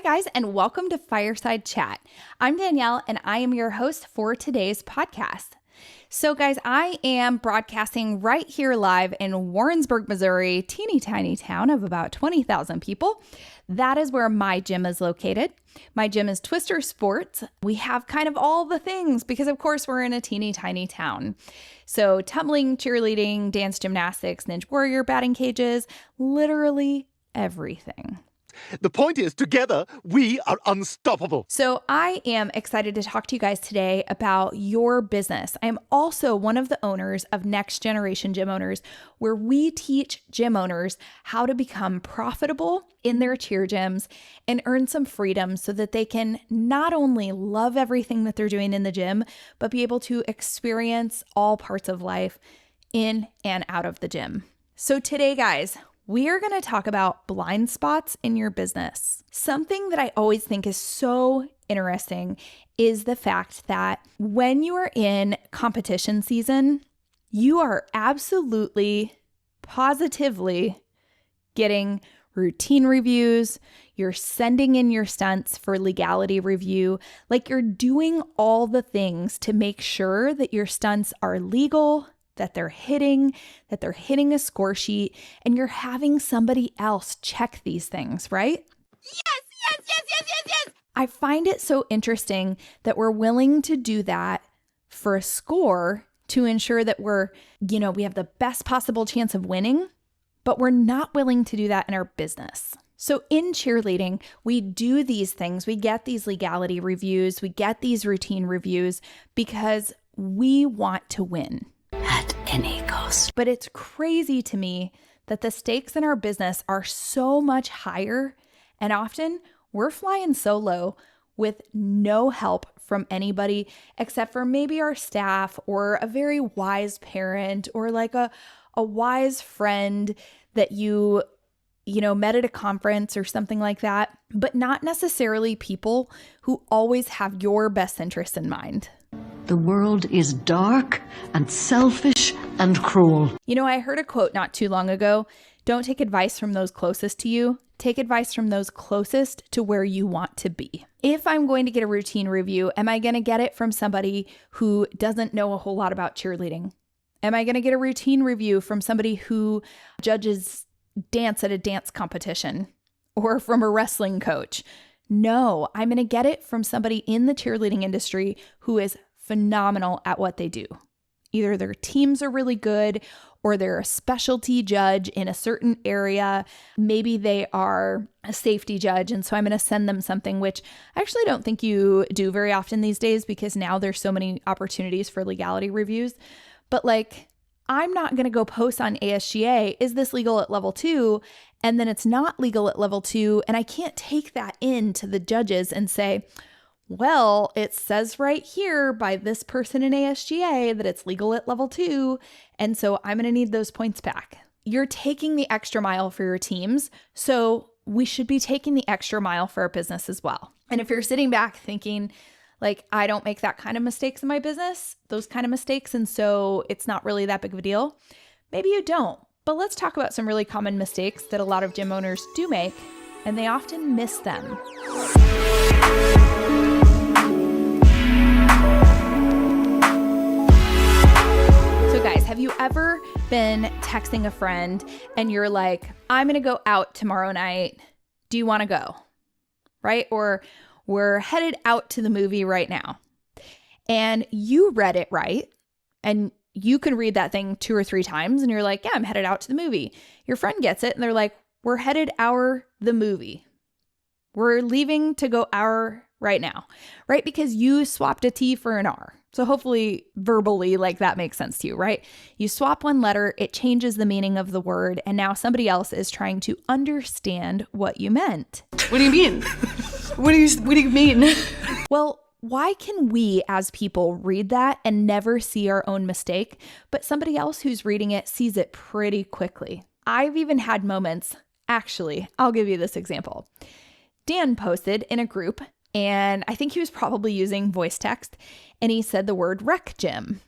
guys, and welcome to Fireside Chat. I'm Danielle, and I am your host for today's podcast. So guys, I am broadcasting right here live in Warrensburg, Missouri, teeny tiny town of about 20,000 people. That is where my gym is located. My gym is Twister Sports. We have kind of all the things because of course we're in a teeny tiny town. So tumbling, cheerleading, dance gymnastics, Ninja Warrior batting cages, literally everything. The point is, together, we are unstoppable. So I am excited to talk to you guys today about your business. I'm also one of the owners of Next Generation Gym Owners, where we teach gym owners how to become profitable in their cheer gyms and earn some freedom so that they can not only love everything that they're doing in the gym, but be able to experience all parts of life in and out of the gym. So today, guys, we are going to talk about blind spots in your business. Something that I always think is so interesting is the fact that when you are in competition season, you are absolutely, positively getting routine reviews. You're sending in your stunts for legality review. Like you're doing all the things to make sure that your stunts are legal, that they're hitting a score sheet, and you're having somebody else check these things, right? Yes. I find it so interesting that we're willing to do that for a score to ensure that we have the best possible chance of winning, but we're not willing to do that in our business. So in cheerleading, we do these things. We get these legality reviews. We get these routine reviews because we want to win. At any cost. But it's crazy to me that the stakes in our business are so much higher, and often we're flying solo with no help from anybody except for maybe our staff or a very wise parent or like a wise friend that you met at a conference or something like that, but not necessarily people who always have your best interests in mind. The world is dark and selfish and cruel. I heard a quote not too long ago. Don't take advice from those closest to you. Take advice from those closest to where you want to be. If I'm going to get a routine review, am I going to get it from somebody who doesn't know a whole lot about cheerleading? Am I going to get a routine review from somebody who judges dance at a dance competition or from a wrestling coach? No, I'm going to get it from somebody in the cheerleading industry who is phenomenal at what they do. Either their teams are really good or they're a specialty judge in a certain area. Maybe they are a safety judge. And so I'm going to send them something, which I actually don't think you do very often these days because now there's so many opportunities for legality reviews. But I'm not going to go post on ASGA, is this legal at level 2? And then it's not legal at level 2. And I can't take that in to the judges and say, well, it says right here by this person in ASGA that it's legal at level 2. And so I'm going to need those points back. You're taking the extra mile for your teams. So we should be taking the extra mile for our business as well. And if you're sitting back thinking, I don't make that kind of mistakes in my business, those kind of mistakes, and so it's not really that big of a deal, maybe you don't. But let's talk about some really common mistakes that a lot of gym owners do make, and they often miss them. So guys, have you ever been texting a friend and you're like, I'm going to go out tomorrow night. Do you want to go? Right? Or we're headed out to the movie right now. And you read it right. And you can read that thing 2 or 3 times and you're like, yeah, I'm headed out to the movie. Your friend gets it and they're like, we're headed the movie. We're leaving to go right now, right? Because you swapped a T for an R. So hopefully verbally, that makes sense to you, right? You swap one letter, it changes the meaning of the word, and now somebody else is trying to understand what you meant. What do you mean? What do you mean? Well, why can we as people read that and never see our own mistake, but somebody else who's reading it sees it pretty quickly? I've even had moments, actually, I'll give you this example. Dan posted in a group, and I think he was probably using voice text, and he said the word rec gym,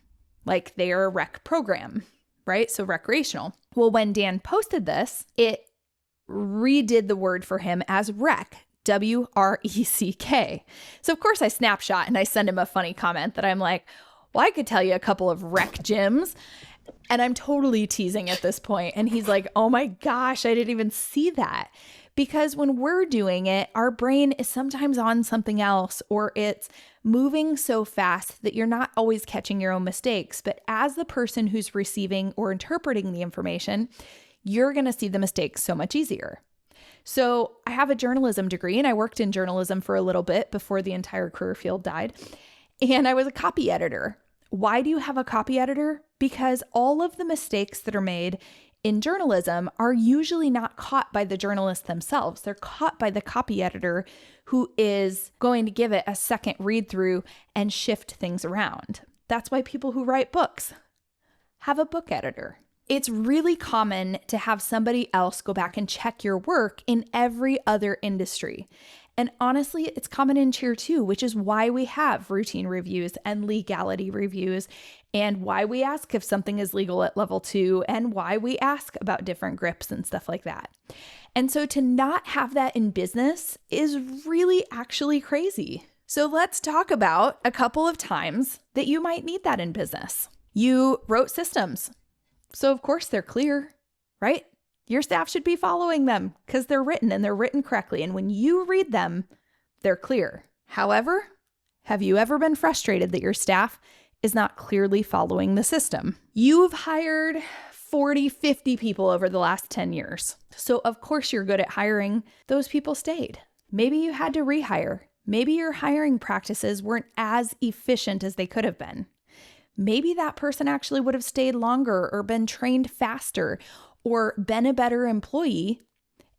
like they are a rec program, right? So recreational. Well, when Dan posted this, it redid the word for him as rec, WRECK. So of course I snapshot and I send him a funny comment that I'm like, well, I could tell you a couple of wreck gyms. And I'm totally teasing at this point. And he's like, oh my gosh, I didn't even see that. Because when we're doing it, our brain is sometimes on something else, or it's moving so fast that you're not always catching your own mistakes. But as the person who's receiving or interpreting the information, you're going to see the mistakes so much easier. So I have a journalism degree and I worked in journalism for a little bit before the entire career field died. And I was a copy editor. Why do you have a copy editor? Because all of the mistakes that are made in journalism are usually not caught by the journalists themselves. They're caught by the copy editor who is going to give it a second read through and shift things around. That's why people who write books have a book editor. It's really common to have somebody else go back and check your work in every other industry. And honestly, it's common in Cheer 2, which is why we have routine reviews and legality reviews, and why we ask if something is legal at level 2, and why we ask about different grips and stuff like that. And so to not have that in business is really actually crazy. So let's talk about a couple of times that you might need that in business. You wrote systems. So of course they're clear, right? Your staff should be following them because they're written and they're written correctly. And when you read them, they're clear. However, have you ever been frustrated that your staff is not clearly following the system? You've hired 40, 50 people over the last 10 years. So of course you're good at hiring. Those people stayed. Maybe you had to rehire. Maybe your hiring practices weren't as efficient as they could have been. Maybe that person actually would have stayed longer or been trained faster or been a better employee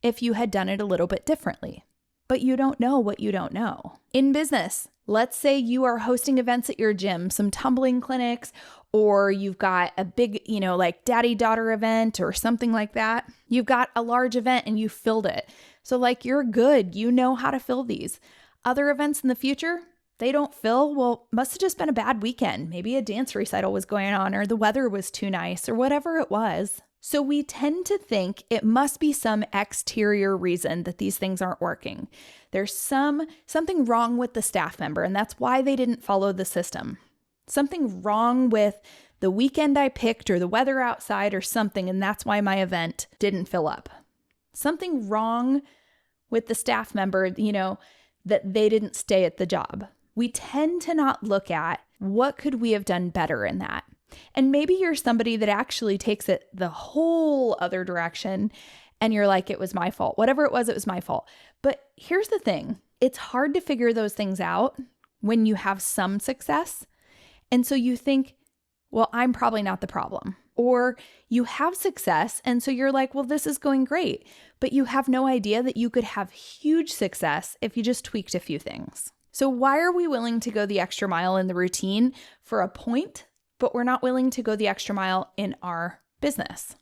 if you had done it a little bit differently. But you don't know what you don't know. In business, let's say you are hosting events at your gym, some tumbling clinics, or you've got a big, like daddy-daughter event or something like that. You've got a large event and you filled it. So you're good. You know how to fill these. Other events in the future, they don't fill. Well, must have just been a bad weekend. Maybe a dance recital was going on or the weather was too nice or whatever it was. So we tend to think it must be some exterior reason that these things aren't working. There's something wrong with the staff member, and that's why they didn't follow the system. Something wrong with the weekend I picked or the weather outside or something, and that's why my event didn't fill up. Something wrong with the staff member, that they didn't stay at the job. We tend to not look at what could we have done better in that. And maybe you're somebody that actually takes it the whole other direction and you're like, it was my fault. Whatever it was my fault. But here's the thing. It's hard to figure those things out when you have some success. And so you think, well, I'm probably not the problem. Or you have success. And so you're like, well, this is going great. But you have no idea that you could have huge success if you just tweaked a few things. So why are we willing to go the extra mile in the routine for a point, but we're not willing to go the extra mile in our business?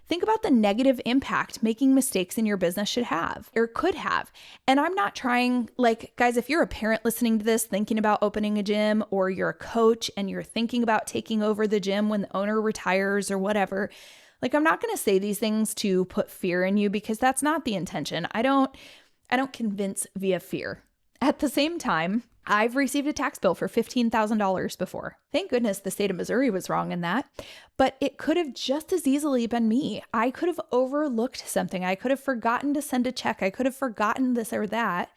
Think about the negative impact making mistakes in your business should have or could have. And I'm not trying, guys, if you're a parent listening to this, thinking about opening a gym, or you're a coach and you're thinking about taking over the gym when the owner retires or whatever, I'm not going to say these things to put fear in you because that's not the intention. I don't convince via fear. At the same time, I've received a tax bill for $15,000 before. Thank goodness the state of Missouri was wrong in that, but it could have just as easily been me. I could have overlooked something. I could have forgotten to send a check. I could have forgotten this or that,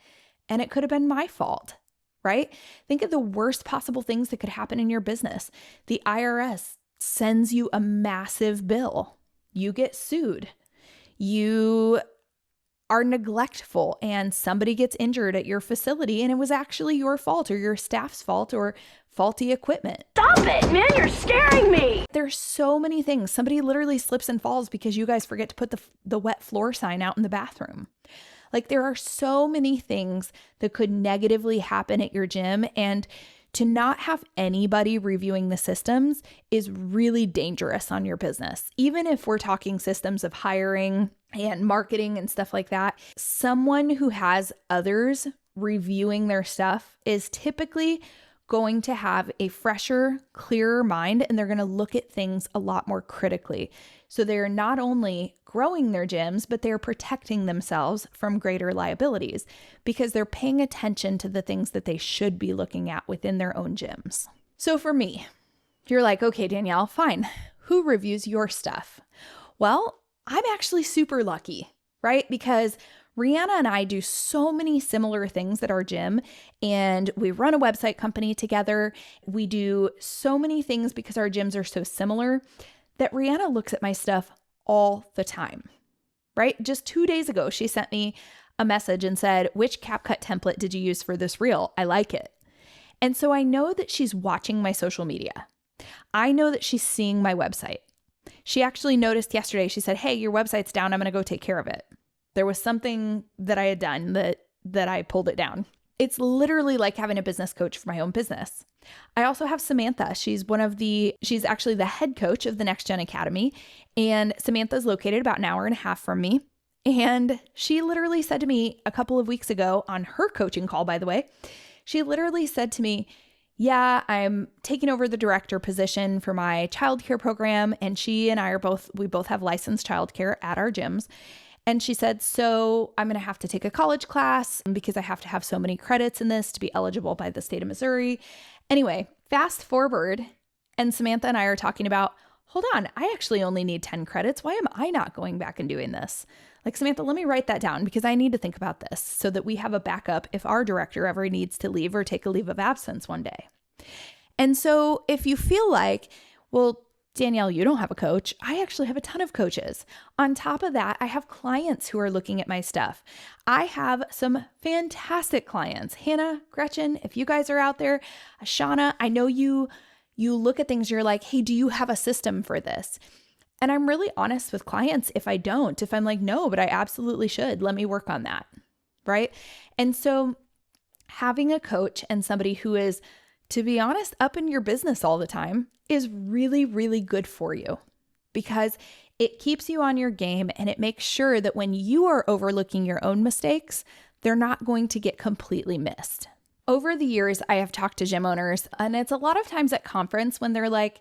and it could have been my fault, right? Think of the worst possible things that could happen in your business. The IRS sends you a massive bill. You get sued. You are neglectful and somebody gets injured at your facility and it was actually your fault or your staff's fault or faulty equipment. Stop it, man, you're scaring me. There's so many things. Somebody literally slips and falls because you guys forget to put the wet floor sign out in the bathroom. There are so many things that could negatively happen at your gym, and to not have anybody reviewing the systems is really dangerous on your business. Even if we're talking systems of hiring and marketing and stuff like that, someone who has others reviewing their stuff is typically going to have a fresher, clearer mind, and they're going to look at things a lot more critically. So they're not only growing their gyms, but they're protecting themselves from greater liabilities because they're paying attention to the things that they should be looking at within their own gyms. So for me, you're like, okay, Danielle, fine. Who reviews your stuff? Well, I'm actually super lucky, right? Because Rihanna and I do so many similar things at our gym, and we run a website company together. We do so many things because our gyms are so similar that Rihanna looks at my stuff all the time, right? Just 2 days ago, she sent me a message and said, which CapCut template did you use for this reel? I like it. And so I know that she's watching my social media. I know that she's seeing my website. She actually noticed yesterday, she said, hey, your website's down. I'm going to go take care of it. There was something that I had done that I pulled it down. It's literally like having a business coach for my own business. I also have Samantha. She's actually the head coach of the Next Gen Academy. And Samantha's located about an hour and a half from me. And she literally said to me a couple of weeks ago on her coaching call, by the way, she literally said to me, yeah, I'm taking over the director position for my childcare program. And she and I we both have licensed childcare at our gyms. And she said, so I'm going to have to take a college class because I have to have so many credits in this to be eligible by the state of Missouri. Anyway, fast forward, and Samantha and I are talking about, hold on, I actually only need 10 credits. Why am I not going back and doing this? Like, Samantha, let me write that down because I need to think about this so that we have a backup if our director ever needs to leave or take a leave of absence one day. And so if you feel like, well, Danielle, you don't have a coach. I actually have a ton of coaches. On top of that, I have clients who are looking at my stuff. I have some fantastic clients. Hannah, Gretchen, if you guys are out there, Shauna, I know you look at things, you're like, hey, do you have a system for this? And I'm really honest with clients if I don't, if I'm like, no, but I absolutely should. Let me work on that, right? And so having a coach and somebody who is, to be honest, up in your business all the time is really, really good for you because it keeps you on your game and it makes sure that when you are overlooking your own mistakes, they're not going to get completely missed. Over the years, I have talked to gym owners, and it's a lot of times at conference when they're like,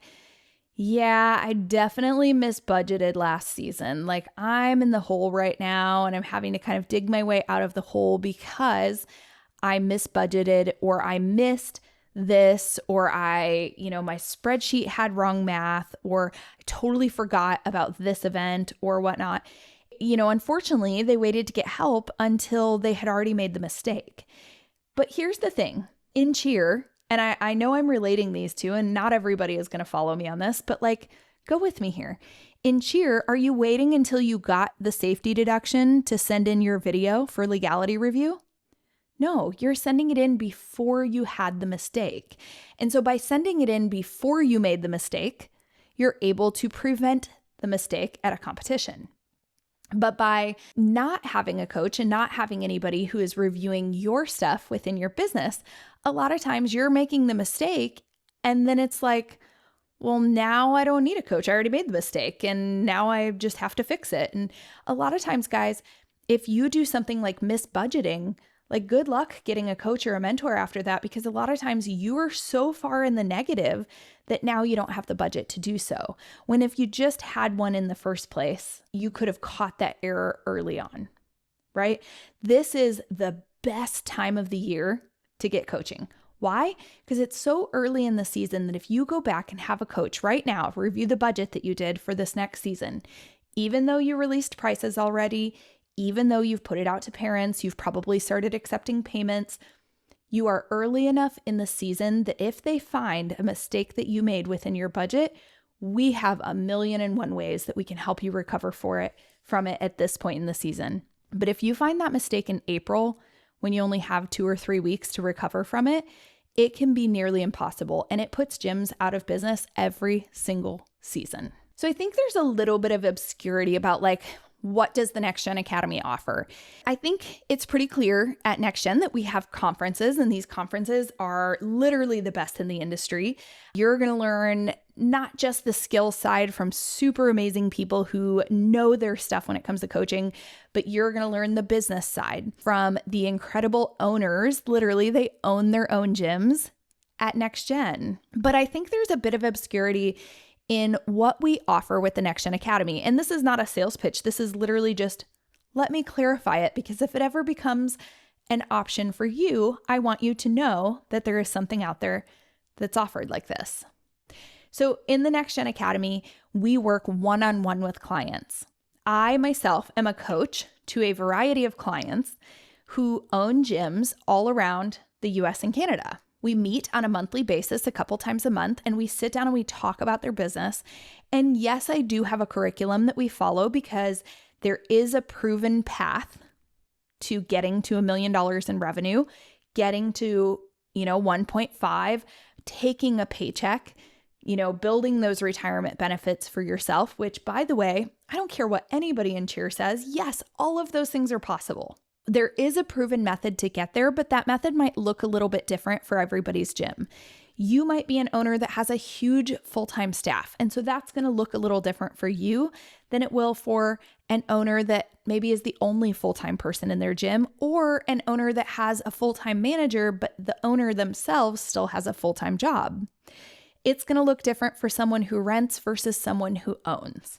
yeah, I definitely misbudgeted last season. Like, I'm in the hole right now and I'm having to kind of dig my way out of the hole because I misbudgeted or I missed this, or my spreadsheet had wrong math, or I totally forgot about this event or whatnot. Unfortunately, they waited to get help until they had already made the mistake. But here's the thing, in cheer, and I know I'm relating these two, and not everybody is going to follow me on this, but go with me here. In cheer, are you waiting until you got the safety deduction to send in your video for legality review? No, you're sending it in before you had the mistake. And so by sending it in before you made the mistake, you're able to prevent the mistake at a competition. But by not having a coach and not having anybody who is reviewing your stuff within your business, a lot of times you're making the mistake and then it's like, well, now I don't need a coach. I already made the mistake and now I just have to fix it. And a lot of times, guys, if you do something like misbudgeting, good luck getting a coach or a mentor after that, because a lot of times you are so far in the negative that now you don't have the budget to do so. When if you just had one in the first place, you could have caught that error early on, right? This is the best time of the year to get coaching. Why? Because it's so early in the season that if you go back and have a coach right now, review the budget that you did for this next season, even though you released prices already, even though you've put it out to parents, you've probably started accepting payments, you are early enough in the season that if they find a mistake that you made within your budget, we have 1,000,001 ways that we can help you recover from it at this point in the season. But if you find that mistake in April, when you only have 2 or 3 weeks to recover from it, it can be nearly impossible. And it puts gyms out of business every single season. So I think there's a little bit of obscurity about what does the Next Gen Academy offer? I think it's pretty clear at Next Gen that we have conferences, and these conferences are literally the best in the industry. You're going to learn not just the skill side from super amazing people who know their stuff when it comes to coaching, but you're going to learn the business side from the incredible owners. Literally, they own their own gyms at Next Gen. But I think there's a bit of obscurity in what we offer with the Next Gen Academy. And this is not a sales pitch. This is literally just, let me clarify it, because if it ever becomes an option for you, I want you to know that there is something out there that's offered like this. So in the Next Gen Academy, we work one-on-one with clients. I myself am a coach to a variety of clients who own gyms all around the US and Canada. We meet on a monthly basis a couple times a month, and we sit down and we talk about their business. And yes, I do have a curriculum that we follow because there is a proven path to getting to $1 million in revenue, getting to, 1.5, taking a paycheck, building those retirement benefits for yourself, which, by the way, I don't care what anybody in cheer says. Yes, all of those things are possible. There is a proven method to get there, but that method might look a little bit different for everybody's gym. You might be an owner that has a huge full-time staff, and so that's going to look a little different for you than it will for an owner that maybe is the only full-time person in their gym, or an owner that has a full-time manager, but the owner themselves still has a full-time job. It's going to look different for someone who rents versus someone who owns.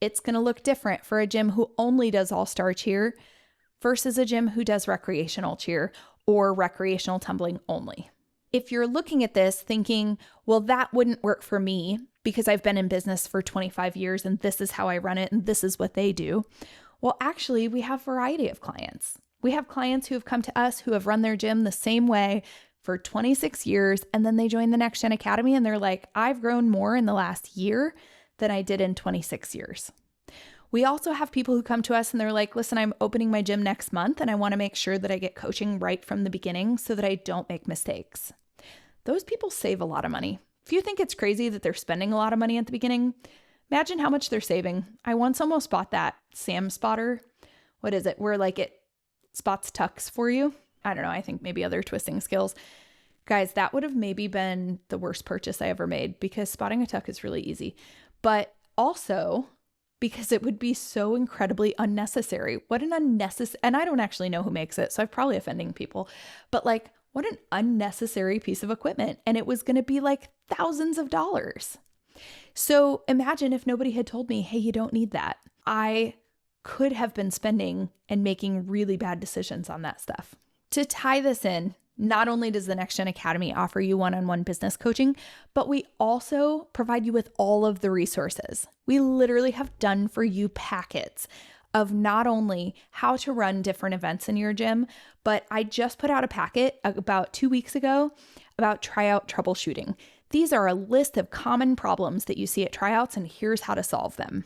It's going to look different for a gym who only does all-star cheer versus a gym who does recreational cheer or recreational tumbling only. If you're looking at this thinking, well, that wouldn't work for me because I've been in business for 25 years and this is how I run it and this is what they do. Well, actually, we have a variety of clients. We have clients who have come to us who have run their gym the same way for 26 years, and then they join the Next Gen Academy and they're like, I've grown more in the last year than I did in 26 years. We also have people who come to us and they're like, listen, I'm opening my gym next month and I want to make sure that I get coaching right from the beginning so that I don't make mistakes. Those people save a lot of money. If you think it's crazy that they're spending a lot of money at the beginning, imagine how much they're saving. I once almost bought that Sam spotter. What is it? Where like it spots tucks for you. I don't know. I think maybe other twisting skills. Guys, that would have maybe been the worst purchase I ever made because spotting a tuck is really easy. But also because it would be so incredibly unnecessary. What an unnecessary, and I don't actually know who makes it, so I'm probably offending people, but like, what an unnecessary piece of equipment. And it was going to be like thousands of dollars. So imagine if nobody had told me, hey, you don't need that. I could have been spending and making really bad decisions on that stuff. To tie this in, not only does the Next Gen Academy offer you one-on-one business coaching, but we also provide you with all of the resources. We literally have done for you packets of not only how to run different events in your gym, but I just put out a packet about 2 weeks ago about tryout troubleshooting. These are a list of common problems that you see at tryouts, and here's how to solve them.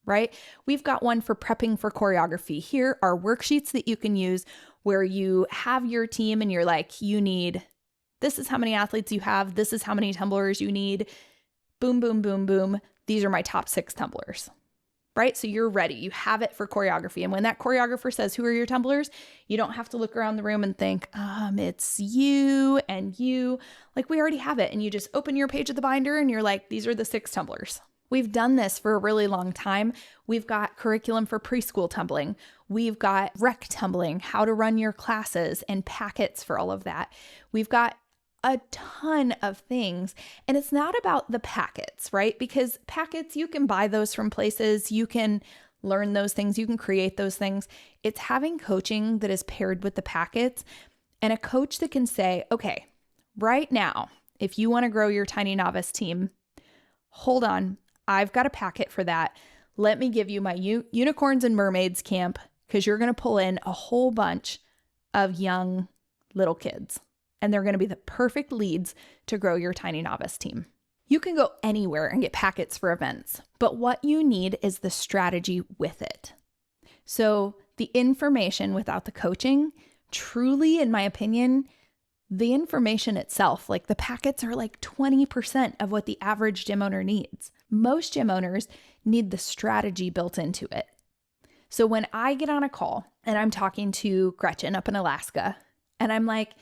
Right? We've got one for prepping for choreography. Here are worksheets that you can use where you have your team and you're like, this is how many athletes you have. This is how many tumblers you need. Boom, boom, boom, boom. These are my top 6 tumblers, right? So you're ready. You have it for choreography. And when that choreographer says, who are your tumblers? You don't have to look around the room and think, it's you and you. Like we already have it. And you just open your page of the binder and you're like, these are the 6 tumblers. We've done this for a really long time. We've got curriculum for preschool tumbling. We've got rec tumbling, how to run your classes and packets for all of that. We've got a ton of things. And it's not about the packets, right? Because packets, you can buy those from places. You can learn those things. You can create those things. It's having coaching that is paired with the packets and a coach that can say, okay, right now, if you want to grow your tiny novice team, hold on. I've got a packet for that. Let me give you my unicorns and mermaids camp because you're going to pull in a whole bunch of young little kids and they're going to be the perfect leads to grow your tiny novice team. You can go anywhere and get packets for events, but what you need is the strategy with it. So the information without the coaching, truly, in my opinion, the information itself, like the packets are like 20% of what the average gym owner needs. Most gym owners need the strategy built into it. So when I get on a call and I'm talking to Gretchen up in Alaska, and I'm like,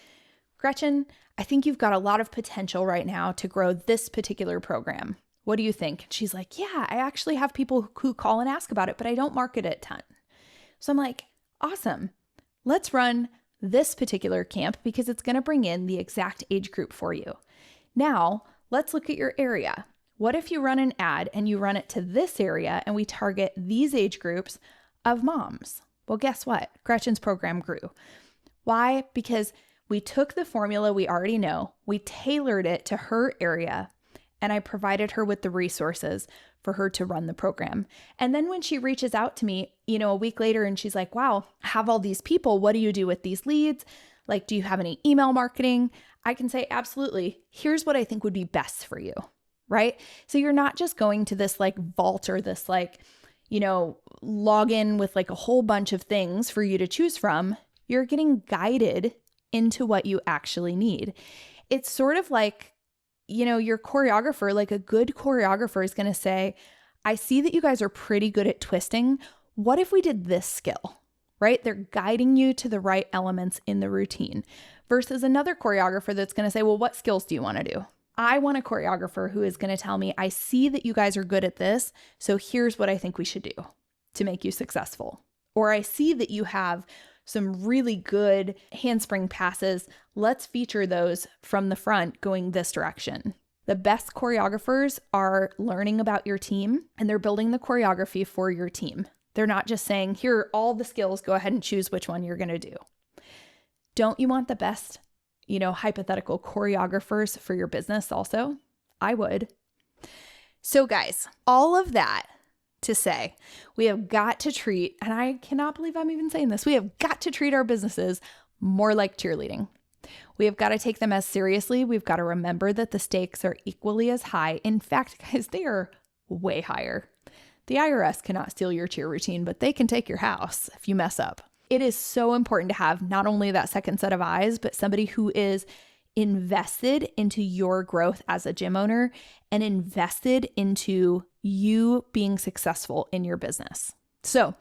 Gretchen, I think you've got a lot of potential right now to grow this particular program. What do you think? She's like, yeah, I actually have people who call and ask about it, but I don't market it a ton. So I'm like, awesome. Let's run this particular camp because it's going to bring in the exact age group for you. Now, let's look at your area. What if you run an ad and you run it to this area and we target these age groups of moms? Well, guess what? Gretchen's program grew. Why? Because we took the formula we already know, we tailored it to her area, and I provided her with the resources for her to run the program. And then when she reaches out to me, a week later and she's like, wow, I have all these people. What do you do with these leads? Like, do you have any email marketing? I can say, absolutely. Here's what I think would be best for you, right? So you're not just going to this like vault or this like, login with like a whole bunch of things for you to choose from. You're getting guided into what you actually need. It's sort of like, your choreographer, like a good choreographer is going to say, I see that you guys are pretty good at twisting. What if we did this skill, right? They're guiding you to the right elements in the routine versus another choreographer that's going to say, well, what skills do you want to do? I want a choreographer who is going to tell me, I see that you guys are good at this. So here's what I think we should do to make you successful. Or I see that you have some really good handspring passes. Let's feature those from the front going this direction. The best choreographers are learning about your team and they're building the choreography for your team. They're not just saying, here are all the skills, go ahead and choose which one you're going to do. Don't you want the best, hypothetical choreographers for your business also? I would. So guys, all of that to say, we have got to treat, and I cannot believe I'm even saying this, we have got to treat our businesses more like cheerleading. We have got to take them as seriously. We've got to remember that the stakes are equally as high. In fact, guys, they are way higher. The IRS cannot steal your cheer routine, but they can take your house if you mess up. It is so important to have not only that second set of eyes, but somebody who is invested into your growth as a gym owner and invested into you being successful in your business. So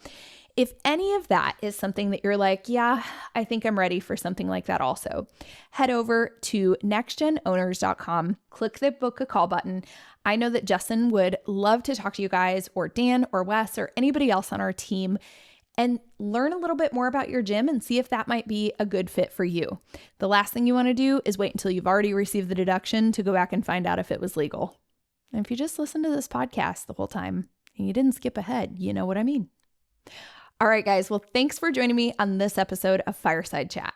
if any of that is something that you're like, yeah, I think I'm ready for something like that also, head over to nextgenowners.com, click the book a call button. I know that Justin would love to talk to you guys, or Dan or Wes or anybody else on our team, and learn a little bit more about your gym and see if that might be a good fit for you. The last thing you want to do is wait until you've already received the deduction to go back and find out if it was legal. And if you just listened to this podcast the whole time and you didn't skip ahead, you know what I mean. All right, guys. Well, thanks for joining me on this episode of Fireside Chat.